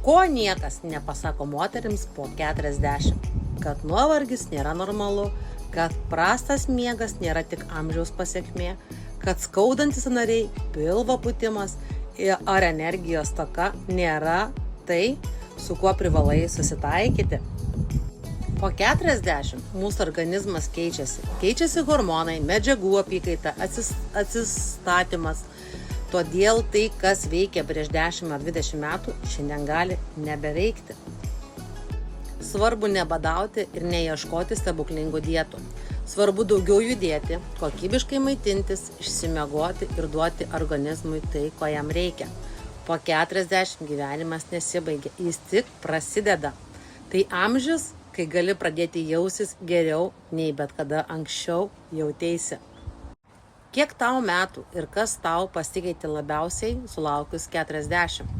Ko niekas nepasako moterims po 40? Kad nuovargis nėra normalu, kad prastas miegas nėra tik amžiaus pasekmė, kad skaudantis nariai, pilvo pūtimas ar energijos stoka nėra tai, su kuo privalai susitaikyti. Po 40 mūsų organizmas keičiasi. Keičiasi hormonai, medžiagų apykaita, atsistatymas. Todėl tai, kas veikia prieš 10 ar 20 metų, šiandien gali nebeveikti. Svarbu nebadauti ir neieškoti stebuklingų dietų. Svarbu daugiau judėti, kokybiškai maitintis, išsimiegoti ir duoti organizmui tai, ko jam reikia. Po 40 gyvenimas nesibaigia, jis tik prasideda. Tai amžius, kai gali pradėti jausis geriau nei bet kada anksčiau jauteisi. Kiek tau metų ir kas tau pasikeitė labiausiai sulaukus 40?